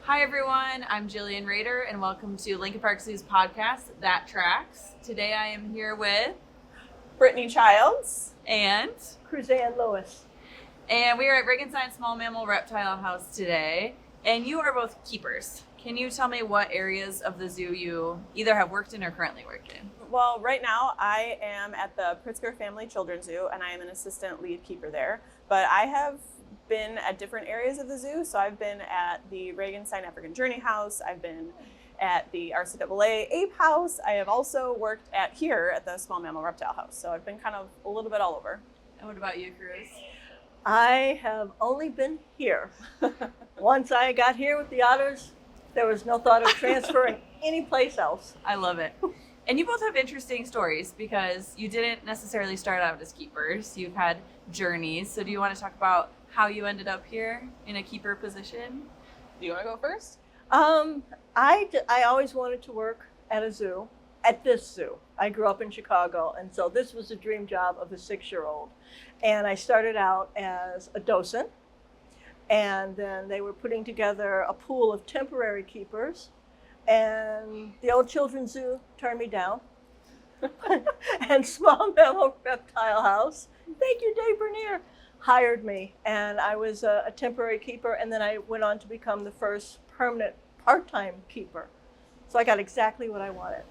Hi everyone, I'm Jillian Rader and welcome to Lincoln Park Zoo's podcast, That Tracks. Today I am here with Brittany Childs and Cruzanne Lewis. And we are at Regenstein Small Mammal Reptile House today, and you are both keepers. Can you tell me what areas of the zoo you either have worked in or currently work in? Well, right now I am at the Pritzker Family Children's Zoo and I am an assistant lead keeper there, but I have been at different areas of the zoo. So I've been at the Regenstein African Journey House. I've been at the RCAA Ape House. I have also worked here at the Small Mammal Reptile House. So I've been kind of a little bit all over. And what about you, Cruz? I have only been here. Once I got here with the otters, there was no thought of transferring any place else. I love it. And you both have interesting stories because you didn't necessarily start out as keepers. You've had journeys. So do you want to talk about how you ended up here in a keeper position? Do you want to go first? I always wanted to work at a zoo, at this zoo. I grew up in Chicago, and so this was a dream job of a 6-year-old. And I started out as a docent, and then they were putting together a pool of temporary keepers, and the old children's zoo turned me down. And Small Mammal Reptile House, thank you, Dave Bernier, hired me, and I was a temporary keeper, and then I went on to become the first permanent part-time keeper. So I got exactly what I wanted.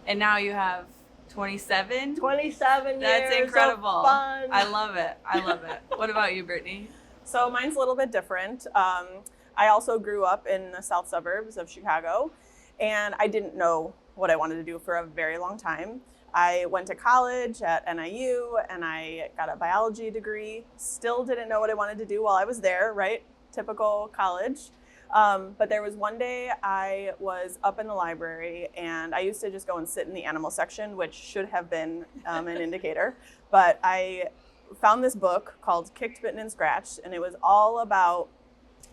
And now you have 27? 27 That's years incredible. of fun. I love it. I love it. What about you, Brittany? So mine's a little bit different. I also grew up in the south suburbs of Chicago, and I didn't know what I wanted to do for a very long time. I went to college at NIU and I got a biology degree. Still didn't know what I wanted to do while I was there, right? Typical college. But there was one day I was up in the library and I used to just go and sit in the animal section, which should have been an indicator. But I found this book called Kicked, Bitten, and Scratched, and it was all about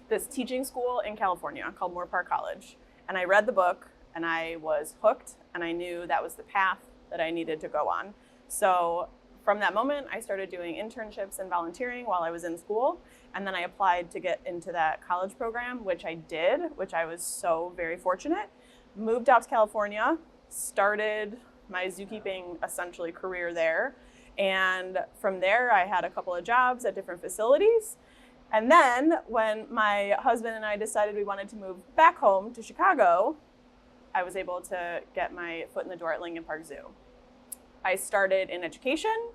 this teaching school in California called Moore Park College. And I read the book and I was hooked, and I knew that was the path that I needed to go on. So from that moment, I started doing internships and volunteering while I was in school. And then I applied to get into that college program, which I did, which I was so very fortunate. Moved out to California, started my zookeeping essentially career there. And from there, I had a couple of jobs at different facilities. And then when my husband and I decided we wanted to move back home to Chicago, I was able to get my foot in the door at Lincoln Park Zoo. I started in education,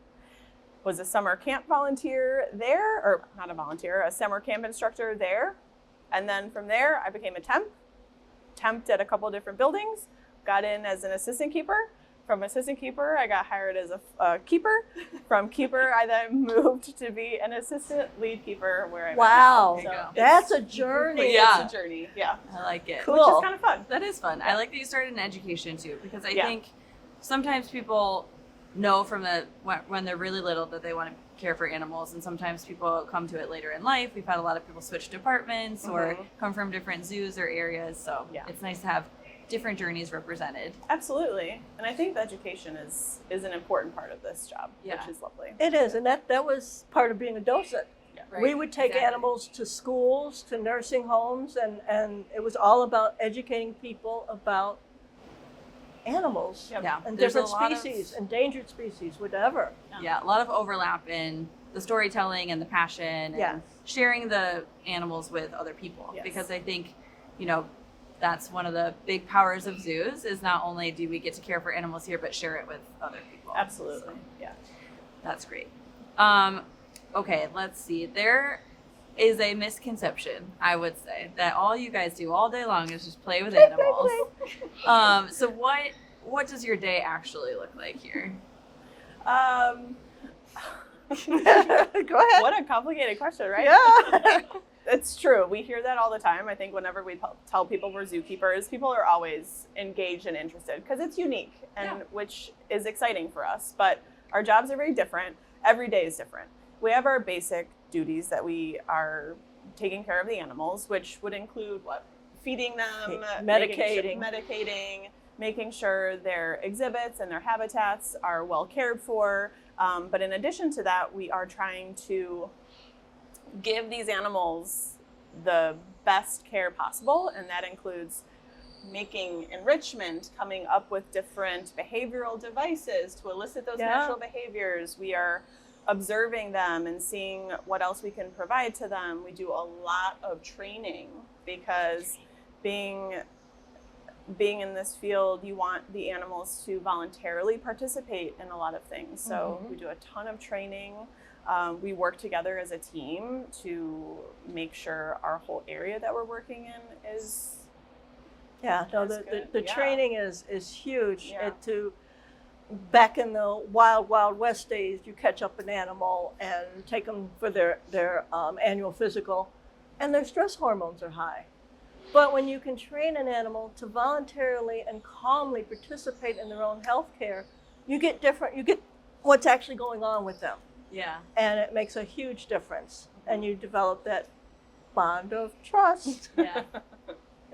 was a summer camp volunteer there, or not a volunteer, a summer camp instructor there. And then from there, I became a temped at a couple of different buildings, got in as an assistant keeper. From assistant keeper, I got hired as a keeper. From keeper, I then moved to be an assistant lead keeper where I'm Wow, So that's a journey. Yeah. It's a journey, yeah. I like it. Cool. Which is kind of fun. That is fun. I like that you started in education too, because I Yeah. think sometimes people know from when they're really little that they want to care for animals, and sometimes people come to it later in life. We've had a lot of people switch departments or come from different zoos or areas, so Yeah. it's nice to have different journeys represented. Absolutely. And I think the education is an important part of this job, Yeah. which is lovely. It is, and that was part of being a docent. Right? We would take Exactly. animals to schools, to nursing homes, and it was all about educating people about animals Yep. Yeah, and there's a different lot of- species, endangered species, whatever. Yeah, a lot of overlap in the storytelling and the passion and Yes. sharing the animals with other people. Yes. Because I think, that's one of the big powers of zoos is not only do we get to care for animals here, but share it with other people. Absolutely. So Yeah. that's great. Okay, let's see. There is a misconception, I would say, that all you guys do all day long is just play with animals. So what does your day actually look like here? Go ahead. What a complicated question, right? Yeah. It's true. We hear that all the time. I think whenever we tell people we're zookeepers, people are always engaged and interested because it's unique, and which is exciting for us. But our jobs are very different. Every day is different. We have our basic duties that we are taking care of the animals, which would include feeding them, medicating, making sure their exhibits and their habitats are well cared for. But in addition to that, we are trying to give these animals the best care possible, and that includes making enrichment, coming up with different behavioral devices to elicit those natural behaviors. We are observing them and seeing what else we can provide to them. We do a lot of training because being in this field, you want the animals to voluntarily participate in a lot of things. So we do a ton of training. We work together as a team to make sure our whole area that we're working in is the training is huge. Yeah. Back in the wild west days, you catch up an animal and take them for their annual physical, and their stress hormones are high. But when you can train an animal to voluntarily and calmly participate in their own health care, you get what's actually going on with them. Yeah. And it makes a huge difference. And you develop that bond of trust Yeah.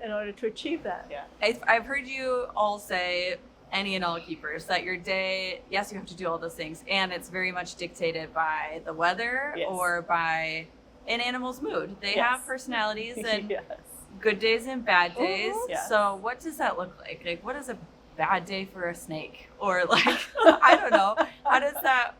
in order to achieve that. Yeah. I've heard you all say, any and all keepers, that your day, yes, you have to do all those things, and it's very much dictated by the weather or by an animal's mood. They have personalities and good days and bad days. Yes. So what does that look like? Like, what is a bad day for a snake? Or like, I don't know. How does that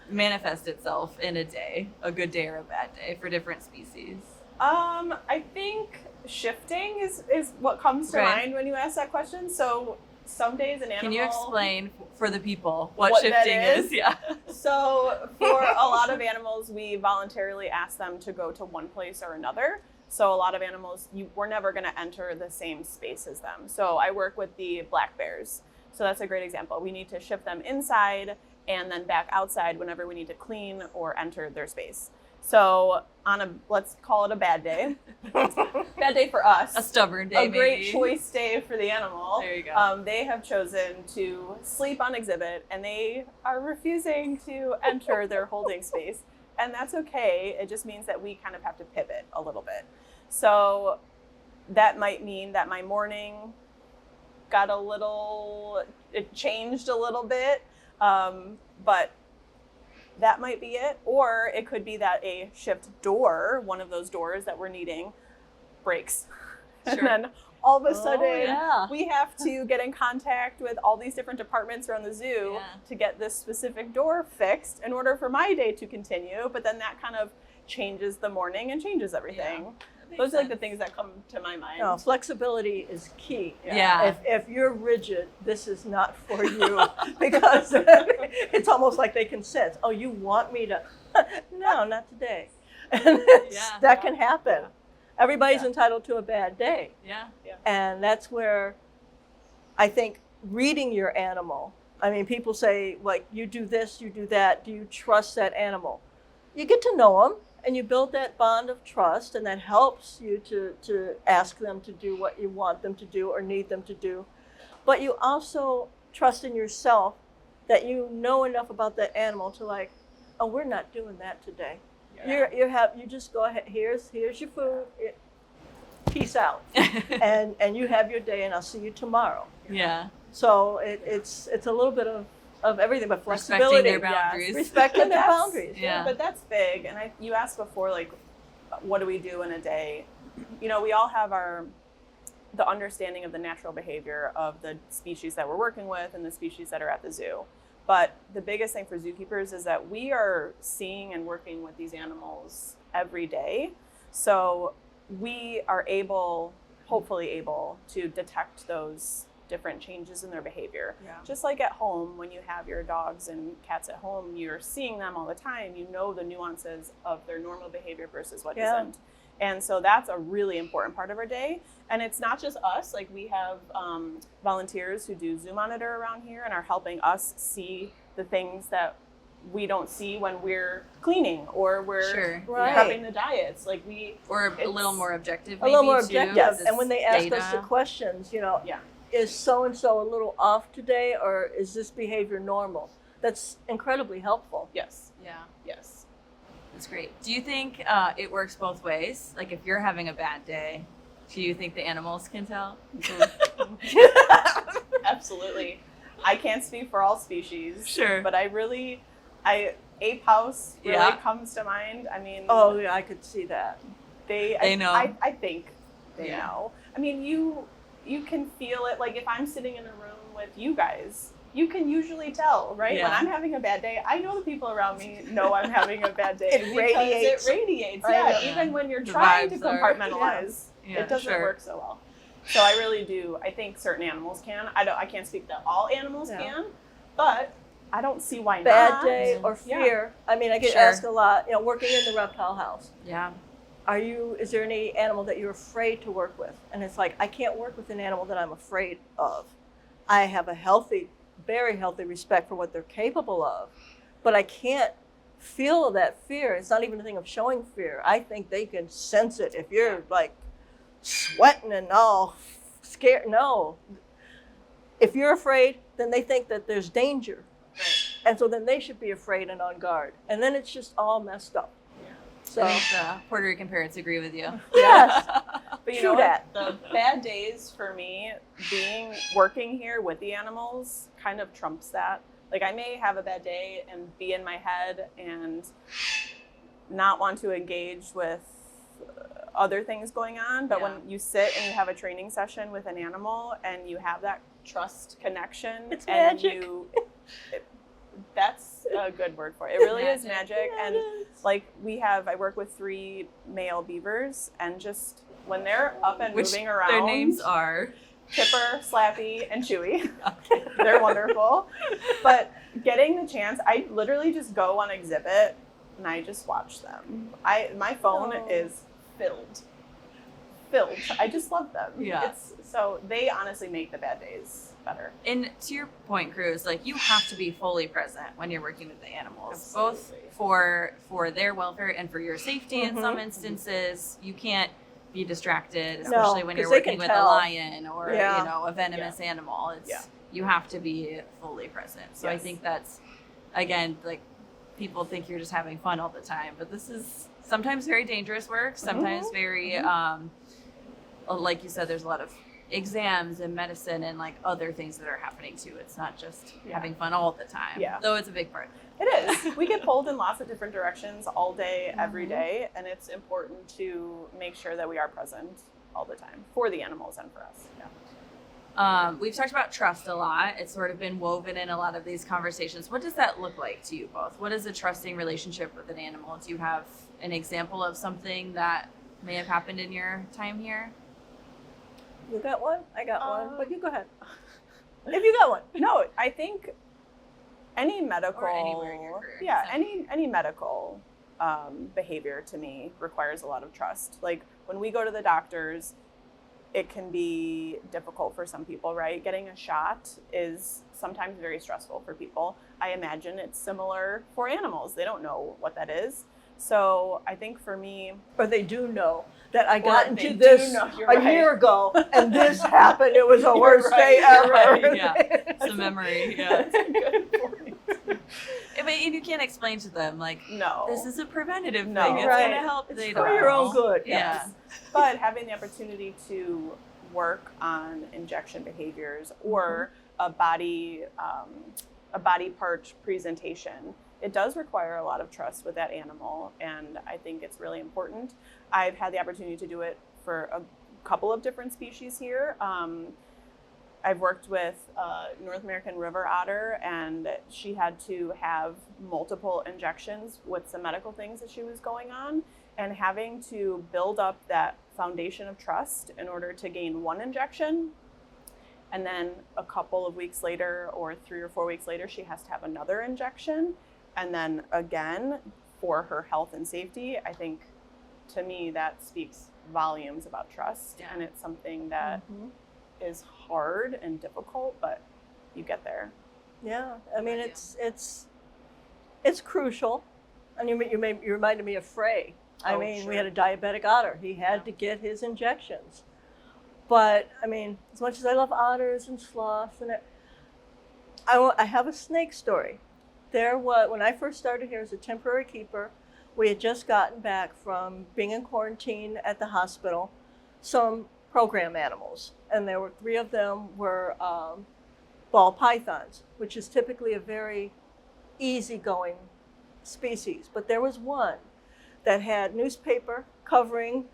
manifest itself in a day, a good day or a bad day for different species? I think shifting is what comes to mind when you ask that question. So some days an animal... Can you explain for the people what shifting is? Yeah. So for a lot of animals, we voluntarily ask them to go to one place or another. So a lot of animals, we're never going to enter the same space as them. So I work with the black bears. So that's a great example. We need to shift them inside and then back outside whenever we need to clean or enter their space. So let's call it a bad day. Bad day for us. A stubborn day, A great maybe. choice day for the animal. There you go. They have chosen to sleep on exhibit, and they are refusing to enter their holding space. And that's okay. It just means that we kind of have to pivot a little bit. So that might mean that my morning it changed a little bit, but that might be it. Or it could be that a shift door, one of those doors that we're needing, breaks. Sure. And then all of a sudden, yeah. we have to get in contact with all these different departments around the zoo to get this specific door fixed in order for my day to continue. But then that kind of changes the morning and changes everything. Yeah, those are like the things that come to my mind. No, flexibility is key. Yeah. If you're rigid, this is not for you because it's almost like they can sense, oh, you want me to, no, not today. And that can happen. Yeah. Everybody's entitled to a bad day. Yeah. And that's where I think reading your animal, I mean, people say, like, you do this, you do that. Do you trust that animal? You get to know them and you build that bond of trust, and that helps you to ask them to do what you want them to do or need them to do. But you also trust in yourself that you know enough about that animal to like, oh, we're not doing that today. Yeah. You just go ahead. Here's your food. Peace out, and you have your day, and I'll see you tomorrow. Yeah. So it's a little bit of everything, but flexibility, Respecting their boundaries. respecting their boundaries. Yeah. But that's big. And you asked before, like, what do we do in a day? You know, we all have the understanding of the natural behavior of the species that we're working with and the species that are at the zoo. But the biggest thing for zookeepers is that we are seeing and working with these animals every day. So we are hopefully able to detect those different changes in their behavior. Yeah. Just like at home, when you have your dogs and cats at home, you're seeing them all the time. You know the nuances of their normal behavior versus what isn't. And so that's a really important part of our day. And it's not just us. Like, we have volunteers who do zoo monitor around here and are helping us see the things that we don't see when we're cleaning or we're prepping the diets. Like or a little more objective. A little more too, objective. Yes. And when they ask data. us the questions, you know, is so-and-so a little off today, or is this behavior normal? That's incredibly helpful. Yes. Yeah. Yes. That's great. Do you think it works both ways? Like, if you're having a bad day, do you think the animals can tell? Absolutely. I can't speak for all species. Sure. But ape house really comes to mind. I mean, Oh, yeah, I could see that. They know. I think they know. I mean, you can feel it. Like if I'm sitting in a room with you guys, you can usually tell, right? Yeah. When I'm having a bad day, I know the people around me know I'm having a bad day. It radiates. It radiates. I know. Yeah. Even when you're The trying to vibes are- compartmentalize, Yeah, it doesn't sure. work so well. So I really do. I think certain animals can. I can't speak that all animals Yeah. can, but I don't see why Bad not. day or Yeah. fear. I mean, I get Sure. asked a lot, working in the reptile house. Yeah. Is there any animal that you're afraid to work with? And it's like, I can't work with an animal that I'm afraid of. I have a healthy, very healthy respect for what they're capable of, but I can't feel that fear. It's not even a thing of showing fear. I think they can sense it. If you're like sweating and all scared, no. If you're afraid, then they think that there's danger. Right. And so then they should be afraid and on guard. And then it's just all messed up. So, I think the Puerto Rican parents agree with you. yes. But you True know what? that. The bad days for me, working here with the animals kind of trumps that. Like I may have a bad day and be in my head and not want to engage with other things going on, but Yeah. when you sit and you have a training session with an animal and you have that trust connection, It's and magic. that's a good word for it. It really is Magic. magic. Yeah, And it is. like I work with 3 male beavers, and just when they're up and Which moving around, their names are. Tipper, Slappy, and Chewy. They're wonderful. But getting the chance, I literally just go on exhibit and I just watch them. My phone Oh. is filled. I just love them. Yeah. So they honestly make the bad days better. And to your point, Cruz, like you have to be fully present when you're working with the animals, Absolutely. both for their welfare and for your safety. In some Mhm. instances, you can't be distracted, No, especially when you're 'cause they working can with tell. a lion or Yeah. a venomous animal. You have to be fully present. So I Yes. think that's, again, like people think you're just having fun all the time, but this is sometimes very dangerous work. Sometimes very, like you said, there's a lot of exams and medicine and like other things that are happening too. It's not just having fun all the time. Yeah. Though it's a big part. It is. We get pulled in lots of different directions all day, every day, and it's important to make sure that we are present all the time for the animals and for us. Yeah. We've talked about trust a lot. It's sort of been woven in a lot of these conversations. What does that look like to you both? What is a trusting relationship with an animal? Do you have an example of something that may have happened in your time here? You got one? I got one. But you go ahead. If you you got one. No, I think any medical, Or anywhere in your career, yeah, so. any medical behavior to me requires a lot of trust. Like when we go to the doctors, it can be difficult for some people, right? Getting a shot is sometimes very stressful for people. I imagine it's similar for animals. They don't know what that is. So I think for me, Or they do know that I got Or into they do this know, a you're right. year ago and this happened. It was the You're worst day right, ever. you're right, yeah. It's the memory. Yeah. that's a good point. And you can't explain to them like No. this is a preventative No. thing. It's Right. gonna help. It's They for don't your own know. good. Yeah. But having the opportunity to work on injection behaviors or a body part presentation, it does require a lot of trust with that animal, and I think it's really important. I've had the opportunity to do it for a couple of different species here. I've worked with North American river otter, and she had to have multiple injections with some medical things that she was going on, and having to build up that foundation of trust in order to gain one injection. And then a couple of weeks later, or 3 or 4 weeks later, she has to have another injection. And then again, for her health and safety, I think to me that speaks volumes about trust. Yeah. And it's something that Mhm. is hard and difficult, but you get there. Yeah, I mean Yeah. it's crucial, and you reminded me of Frey. I Oh, mean, sure. we had a diabetic otter. He had to get his injections, but I mean, as much as I love otters and sloths, and I have a snake story. When I first started here as a temporary keeper, we had just gotten back from being in quarantine at the hospital, some program animals, and there were 3 of them were ball pythons, which is typically a very easygoing species. But there was one that had newspaper covering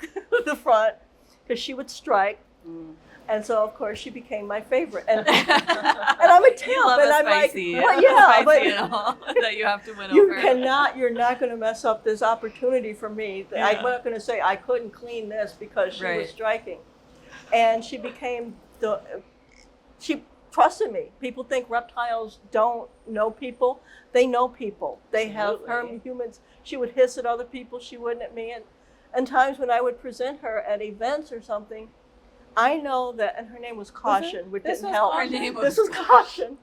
the front because she would strike. Mm. And so, of course, she became my favorite. And I'm a temp, You love and a I'm spicy, like, well, yeah, spicy but animal that you have to win you over. you're not going to mess up this opportunity for me. Yeah. I'm not going to say I couldn't clean this because she Right. was striking. And she became she trusted me. People think reptiles don't know people. They know people. They have Absolutely. humans. She would hiss at other people. She wouldn't at me. And times when I would present her at events or something, I know that, and her name was Caution, which This didn't was help. Her name This was Caution.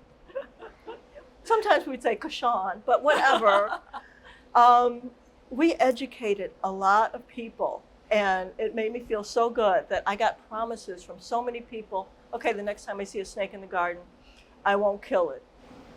Sometimes we'd say Kashan, but whatever. We educated a lot of people, and it made me feel so good that I got promises from so many people. Okay, the next time I see a snake in the garden, I won't kill it.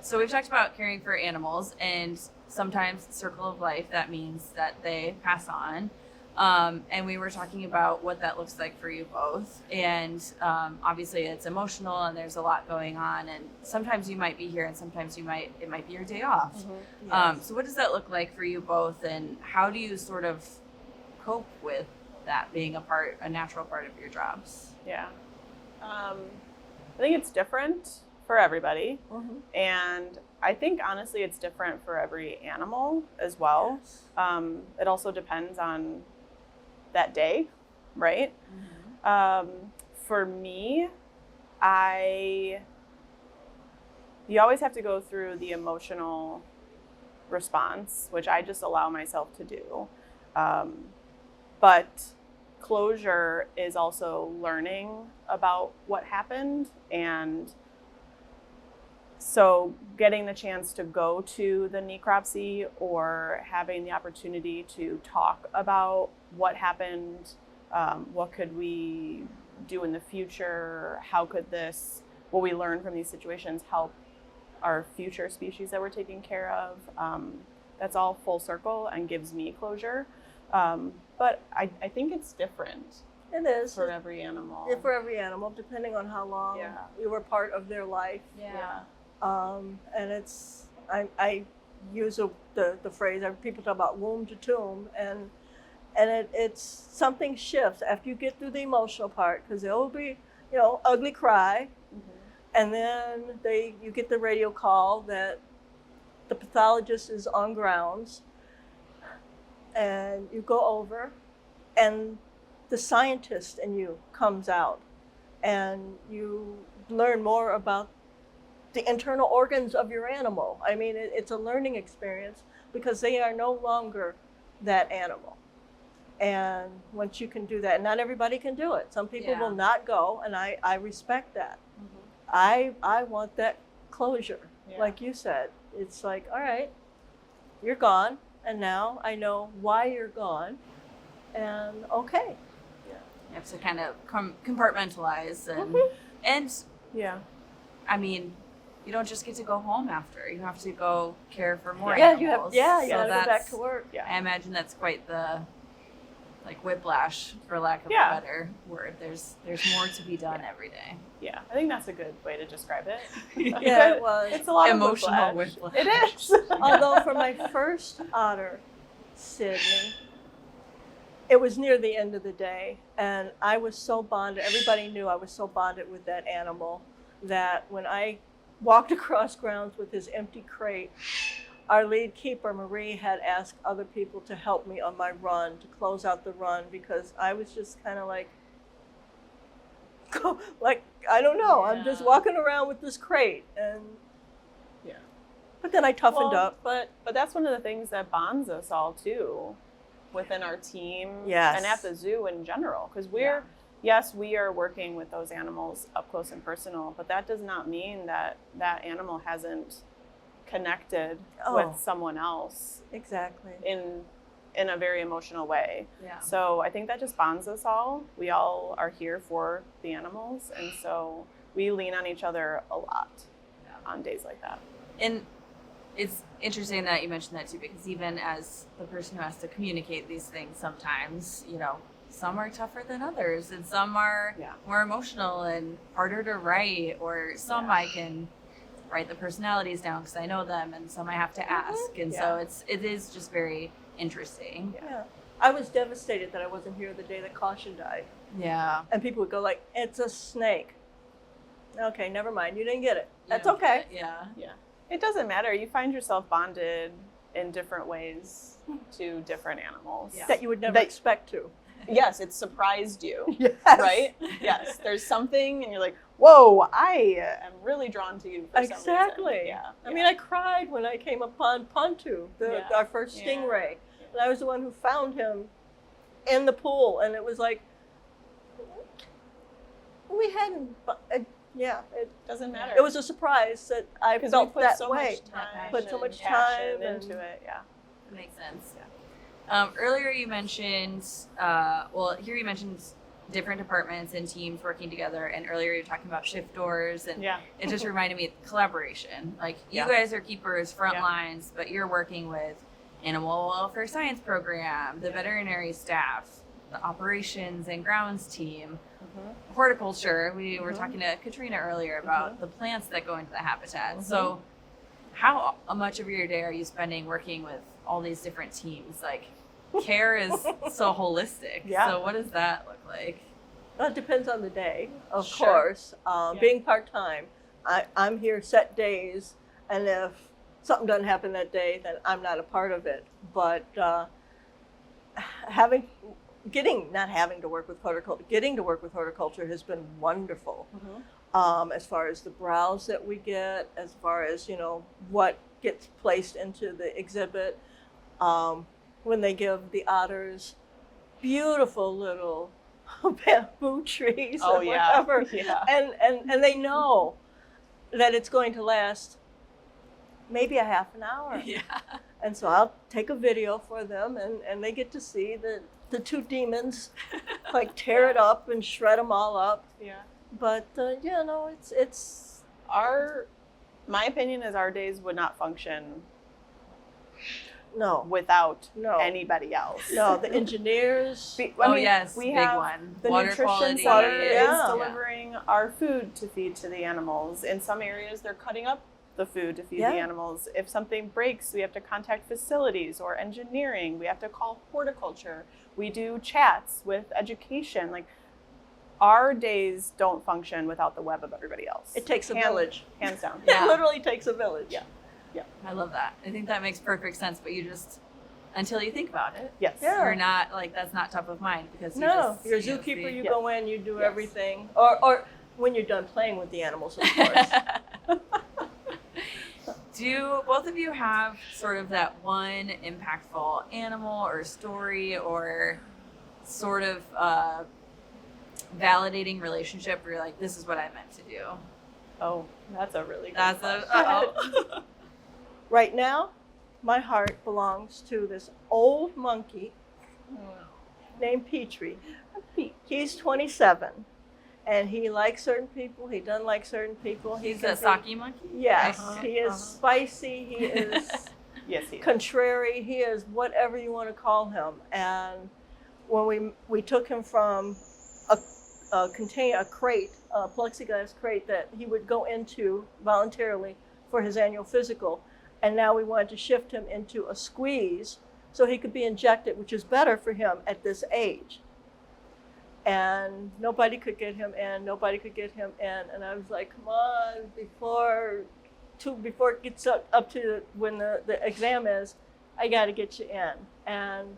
So we've talked about caring for animals, and sometimes circle of life, that means that they pass on. And we were talking about what that looks like for you both. And obviously it's emotional and there's a lot going on. And sometimes you might be here and sometimes it might be your day off. Mm-hmm. So what does that look like for you both? And how do you sort of cope with that being a natural part of your jobs? Yeah. I think it's different for everybody. Mm-hmm. And I think honestly it's different for every animal as well. It also depends on that day, right? Mm-hmm. For me, you always have to go through the emotional response, which I just allow myself to do. But closure is also learning about what happened, and so getting the chance to go to the necropsy or having the opportunity to talk about what happened, what could we do in the future, how could what we learn from these situations help our future species that we're taking care of, that's all full circle and gives me closure. But I think it's different It is. for every animal. For every animal, depending on how long Yeah. we were part of their life. Yeah. And it's, I use the phrase, people talk about womb to tomb, and it's something shifts after you get through the emotional part, because there will be, ugly cry, and then you get the radio call that the pathologist is on grounds, and you go over, and the scientist in you comes out, and you learn more about the internal organs of your animal. I mean, it's a learning experience because they are no longer that animal. And once you can do that, not everybody can do it. Some people will not go, and I respect that. I want that closure. Yeah. Like you said, it's like, all right, you're gone, and now I know why you're gone, and okay. You have to kind of compartmentalize and Yeah. I mean, you don't just get to go home after. You have to go care for more Yeah, animals. you So gotta go back that's- to work. Yeah. I imagine that's quite the whiplash, for lack of Yeah. a better word. There's more to be done every day. Yeah. I think that's a good way to describe it. Yeah, it was. It's a lot Emotional of whiplash. It is. Although for my first otter, Sydney, it was near the end of the day, and I was so bonded. Everybody knew I was so bonded with that animal that when I walked across grounds with his empty crate, our lead keeper, Marie, had asked other people to help me on my run, to close out the run, because I was just kind of like, I don't know, I'm just Yeah. walking around with this crate, and Yeah. but then I toughened Well, up. But that's one of the things that bonds us all too, within our team Yes. and at the zoo in general. Because we are working with those animals up close and personal, but that does not mean that that animal hasn't connected with someone else Exactly. in a very emotional way. Yeah. So I think that just bonds us all. We all are here for the animals, and so we lean on each other a lot on days like that. And it's interesting that you mentioned that too, because even as the person who has to communicate these things, sometimes, some are tougher than others, and some are more emotional and harder to write, or some I can write the personalities down because I know them, and some I have to ask. And so it is just very interesting. Yeah. I was devastated that I wasn't here the day that Caution died. Yeah. And people would go like, it's a snake. Okay, never mind. You didn't get it. You That's don't okay. get it. Yeah. Yeah. It doesn't matter. You find yourself bonded in different ways to different animals. Yeah. That you would never That- expect to. Yes, it surprised you. Yes. Right? Yes. There's something, and you're like, whoa, I am really drawn to you for some reason. Exactly. Yeah. I mean, I cried when I came upon Pontu, Yeah. our first Yeah. stingray. And I was the one who found him in the pool. And it was like, we hadn't, it Doesn't matter. was a surprise that I because felt we put that so way. much time, Put so and much passion time into it. Yeah. That makes sense. Earlier you mentioned, here you mentioned different departments and teams working together, and earlier you were talking about shift doors, and Yeah. it just reminded me of collaboration. Like, you Yeah. guys are keepers, front Yeah. lines, but you're working with animal welfare science program, the veterinary staff, the operations and grounds team, Mhm. horticulture. We were Mhm. talking to Katrina earlier about the plants that go into the habitat. Mhm. So how much of your day are you spending working with all these different teams? Like, care is so holistic. Yeah. So what does that look like? Well, it depends on the day, of Sure. course. Yeah. Being part-time, I'm here set days, and if something doesn't happen that day, then I'm not a part of it. But not having to work with horticulture, getting to work with horticulture has been wonderful. Mhm. As far as the browse that we get, as far as, what gets placed into the exhibit. When they give the otters beautiful little bamboo trees Oh or yeah. whatever. Yeah. And they know that it's going to last maybe a half an hour. Yeah. And so I'll take a video for them, and they get to see the two demons like tear it up and shred them all up. Yeah. But it's My opinion is our days would not function no, without No. anybody else. no. The engineers. Yes, we big have one. the Water nutrition quality. center Yeah. is delivering our food to feed to the animals. In some areas, they're cutting up the food to feed Yeah. the animals. If something breaks, we have to contact facilities or engineering. We have to call horticulture. We do chats with education. Like, our days don't function without the web of everybody else. It takes a village. Hands down. Yeah. It literally takes a village. Yeah. I love that. I think that makes perfect sense, but you just, until you think about it, Yes. Yeah. you're not, like, that's not top of mind because you No, just, you're a you know, zookeeper. see- You Yes. go in, you do Yes. everything, or when you're done playing with the animals, of course. Do both of you have sort of that one impactful animal or story or sort of validating relationship where you're like, this is what I meant to do? Oh, that's a really good That's question. a, Right now, my heart belongs to this old monkey named Petrie. He's 27, and he likes certain people. He doesn't like certain people. He he's can a be- sake monkey? Yes, Uh-huh, he is spicy. He is Yes, he is. contrary. He is whatever you want to call him. And when we took him from a crate, a plexiglass crate that he would go into voluntarily for his annual physical, and now we wanted to shift him into a squeeze so he could be injected, which is better for him at this age. And nobody could get him in. And I was like, come on, before it gets up to when the exam is, I got to get you in. And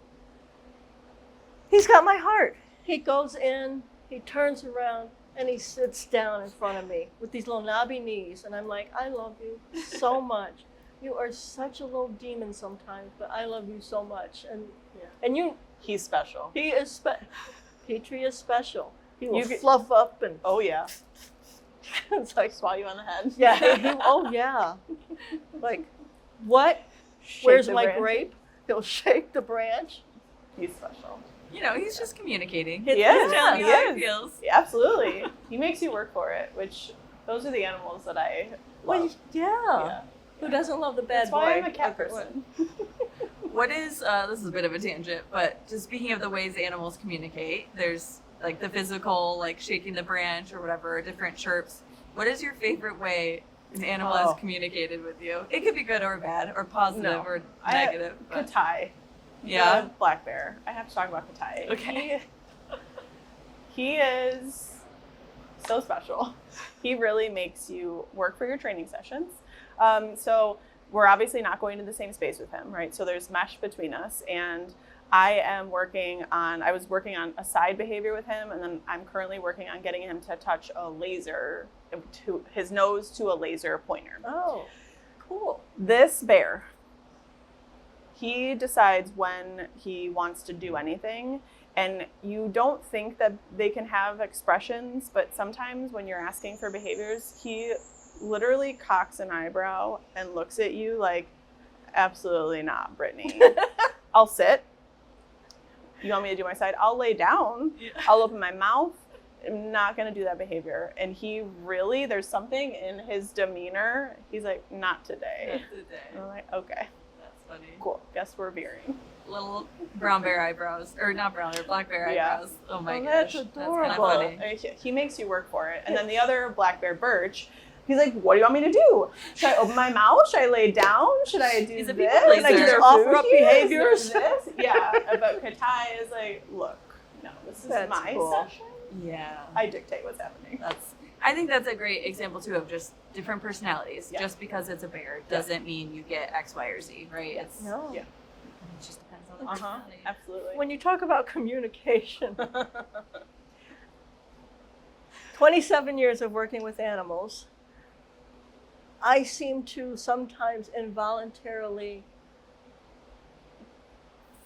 he's got my heart. He goes in, he turns around, and he sits down in front of me with these little knobby knees. And I'm like, I love you so much. You are such a little demon sometimes, but I love you so much. And Yeah. and He's special. he is Petrie is special. He will You get- fluff up and Oh yeah. it's like, Swat you on the head. yeah, oh yeah. Like, what? Shake Where's the my branch. grape? He'll shake the branch. He's special. You know, he's just communicating. He is, He's telling he you how is. he feels. Yeah, absolutely. He makes you work for it, which those are the animals that I love. Well, yeah. Yeah. Who doesn't love the bad That's boy? why I'm a cat Okay, person. What is, this is a bit of a tangent, but just speaking of the ways animals communicate, there's like the physical, like shaking the branch or whatever, different chirps. What is your favorite way an animal has communicated with you? It could be good or bad or positive No, or I- negative. But Katai. Yeah. The black bear. I have to talk about Katai. Okay. He is so special. He really makes you work for your training sessions. So we're obviously not going to the same space with him, right? So there's mesh between us, and I was working on a side behavior with him, and then I'm currently working on getting him to touch a laser, to his nose to a laser pointer. Oh, cool. This bear, he decides when he wants to do anything, and you don't think that they can have expressions, but sometimes when you're asking for behaviors, he literally cocks an eyebrow and looks at you like, absolutely not, Brittany. I'll sit. You want me to do my side? I'll lay down. Yeah. I'll open my mouth. I'm not going to do that behavior. And he really, there's something in his demeanor. He's like, not today. Not today. And I'm like, okay, That's funny. cool. Guess we're veering. Little brown bear eyebrows, or not brown, or black bear Yeah. eyebrows. Oh my Oh, gosh. that's That's kind adorable. of funny. He makes you work for it. And then the other black bear, Birch, he's like, what do you want me to do? Should I open my mouth? Should I lay down? Should I do He's a this? people pleaser. Can I Just just offer offer up up behaviors? behaviors? Yeah. But Katai is like, look, no, this is That's my cool. session. Yeah. I dictate what's happening. I think that's a great example too of just different personalities. Yeah. Just because it's a bear Yeah. doesn't mean you get X, Y, or Z, right? It's No. Yeah. it just depends on the Uh-huh. personality. Absolutely. When you talk about communication, 27 years of working with animals, I seem to sometimes involuntarily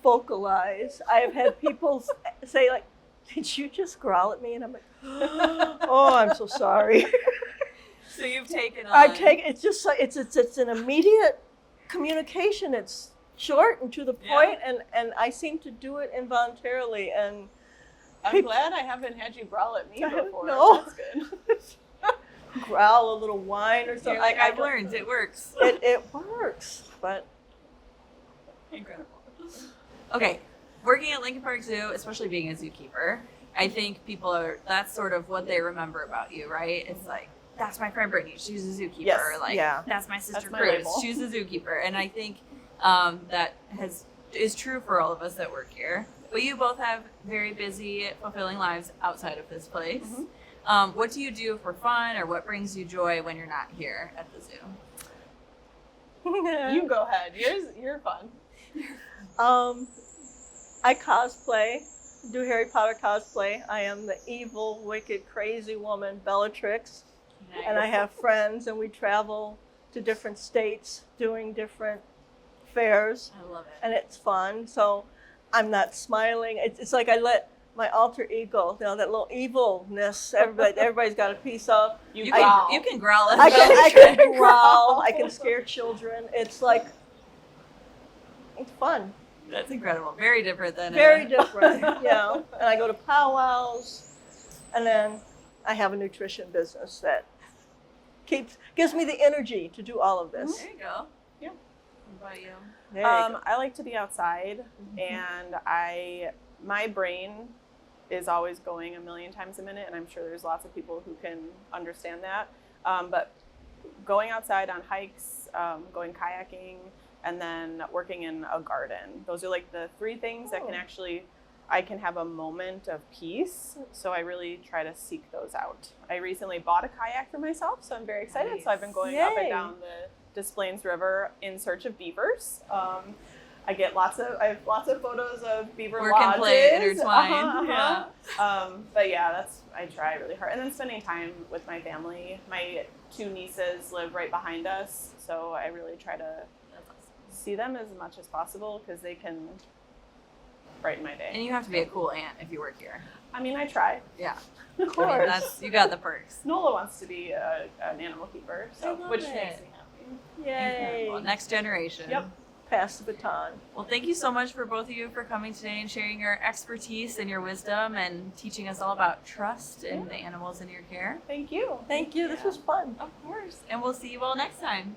vocalize. I have had people say, like, did you just growl at me? And I'm like, oh, I'm so sorry. So you've taken on. It's just like, it's an immediate communication. It's short and to the point, and I seem to do it involuntarily. And I'm glad I haven't had you growl at me before. No. That's good. growl a little whine or something. You're like, I I've don't- learned it works. It works, but Incredible. Okay, working at Lincoln Park Zoo, especially being a zookeeper, I think that's sort of what they remember about you, right? It's like, that's my friend Brittany, she's a zookeeper. Yes, Or like, yeah. that's my sister That's my Cruz, label. she's a zookeeper. And I think that is true for all of us that work here. But you both have very busy, fulfilling lives outside of this place. Mhm. What do you do for fun, or what brings you joy when you're not here at the zoo? You go ahead. You're fun. I cosplay, do Harry Potter cosplay. I am the evil, wicked, crazy woman, Bellatrix. And I have friends, and we travel to different states doing different fairs, I love it. and it's fun. So I'm not smiling. It's like I let my alter ego, that little evilness, everybody's got a piece of. You growl. can growl at I can Bellatrix. growl. I can scare children. It's like, it's fun. That's incredible. Very different than Very different, yeah. And I go to powwows, and then I have a nutrition business that gives me the energy to do all of this. There you go. Yeah. What about you? There you go. I like to be outside, and my brain is always going a million times a minute, and I'm sure there's lots of people who can understand that. But going outside on hikes, going kayaking, and then working in a garden. Those are like the three things that I can have a moment of peace. So I really try to seek those out. I recently bought a kayak for myself, so I'm very excited. Nice. So I've been going up and Yay. down the Des Plaines River in search of beavers. I have lots of photos of beaver Work lodges. and play intertwined. Yeah. But yeah, I try really hard. And then spending time with my family. My two nieces live right behind us, so I really try to see them as much as possible because they can brighten my day. And you have to be a cool aunt if you work here. I mean, I try. Yeah. Of I course. mean, you got the perks. Nola wants to be an animal keeper, I love which it. makes me happy. Yay. Well, next generation. Yep. Pass the baton. Well, thank you so much for both of you for coming today and sharing your expertise and your wisdom and teaching us all about trust in the animals in your care. Thank you. Thank you. This was fun. Of course. And we'll see you all next time.